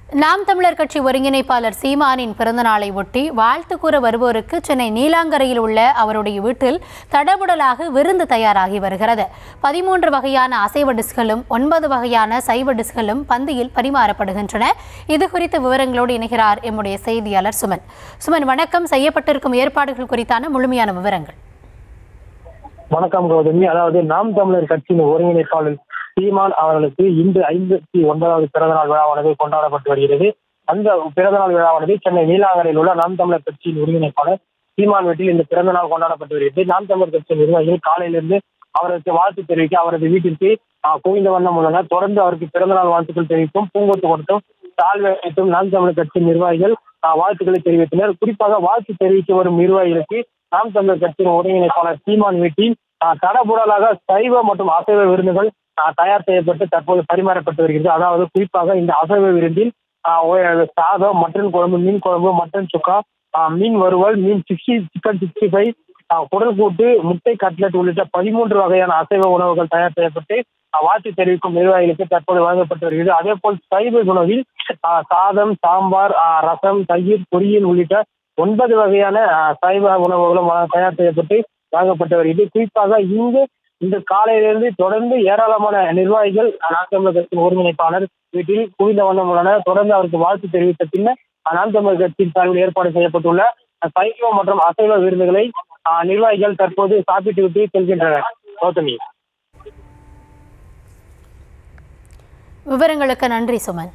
நாம் தமிழர் கட்சி ஒருங்கிணைப்பாளர் சீமானின் பிறந்தநாளை ஒட்டி வாழ்த்து கூற வருவோருக்கு சென்னை நீலாங்கரையில் உள்ள அவருடைய வீட்டில் தடபுடலாக விருந்து தயாராகி வருகிறது. 13 வகையான அசைவ டிஷ்களும் 9 வகையான சைவ டிஷ்களும் பந்தியில் பரிமாறப்படுகின்றன. இது குறித்த விவரங்களோடு இணைகிறார் எம்முடைய செய்தியாளர் சுமன். சுமன், வணக்கம். செய்யப்பட்டிருக்கும் ஏற்பாடுகள் குறித்தான முழுமையான விவரங்கள். வணக்கம் கௌதமி. அதாவது நாம் தமிழர் கட்சியின் ஒருங்கிணைப்பாளர் சீமான் அவர்களுக்கு இன்று 59வது பிறந்தநாள் விழாவானது கொண்டாடப்பட்டு வருகிறது. அந்த பிறந்தநாள் விழாவானது சென்னை நீலாங்கரையில் உள்ள நாம் தமிழர் கட்சியின் ஒருங்கிணைப்பாளர் சீமான் வீட்டில் இந்த பிறந்தநாள் கொண்டாடப்பட்டு வருகிறது. நாம் தமிழர் கட்சியின் நிர்வாகிகள் காலையிலிருந்து அவருக்கு வாழ்த்து தெரிவிக்க அவரது வீட்டிற்கு குவிந்த வண்ணம் உள்ளனர். தொடர்ந்து அவருக்கு பிறந்தநாள் வாழ்த்துக்கள் தெரிவித்தும் பூங்கொத்து கொடுத்தும் சால்வை அளித்தும் நாம் தமிழர் கட்சியின் நிர்வாகிகள் வாழ்த்துக்களை தெரிவித்தனர். குறிப்பாக வாழ்த்து தெரிவிக்க வரும் நிர்வாகிகளுக்கு நாம் தமிழர் கட்சியின் ஒருங்கிணைப்பாளர் சீமான் வீட்டில் தடபுடலாக சைவ மற்றும் அசைவ விருந்துகள் தயார் செய்யப்பட்டு தற்போது பரிமாறப்பட்டு வருகிறது. அதாவது குறிப்பாக இந்த அசைவ விருந்தில் சாதம், மட்டன் குழம்பு, மீன் குழம்பு, மட்டன் சுக்கா, மீன் வறுவல், சிக்கன் 65, குடல் கூட்டு, முட்டை கட்லெட் உள்ளிட்ட 13 வகையான அசைவ உணவுகள் தயார் செய்யப்பட்டு வாழ்த்து தெரிவிக்கும் நிர்வாகிகளுக்கு தற்போது வழங்கப்பட்டு வருகிறது. அதே போல் சைவ உணவில் சாதம், சாம்பார், ரசம், தயிர், பொரியல் உள்ளிட்ட 9 வகையான சைவ உணவுகளும் தயார் செய்யப்பட்டு வழங்கப்பட்டு வருகிறது. குறிப்பாக இந்த காலையிலிருந்து தொடர்ந்து ஏராளமான நிர்வாகிகள் நாம் தமிழர் கட்சியின் ஒருங்கிணைப்பாளர் வீட்டில் குவிந்த வண்ணம் உள்ளனர். தொடர்ந்து அவருக்கு வாழ்த்து தெரிவித்த பின்னர் நாம் தமிழர் கட்சியின் சார்பில் ஏற்பாடு செய்யப்பட்டுள்ள சைவ மற்றும் அசைவ விருந்துகளை நிர்வாகிகள் தற்போது சாப்பிட்டு விட்டு செல்கின்றனர். கௌதமி, விவரங்களுக்கு நன்றி சுமன்.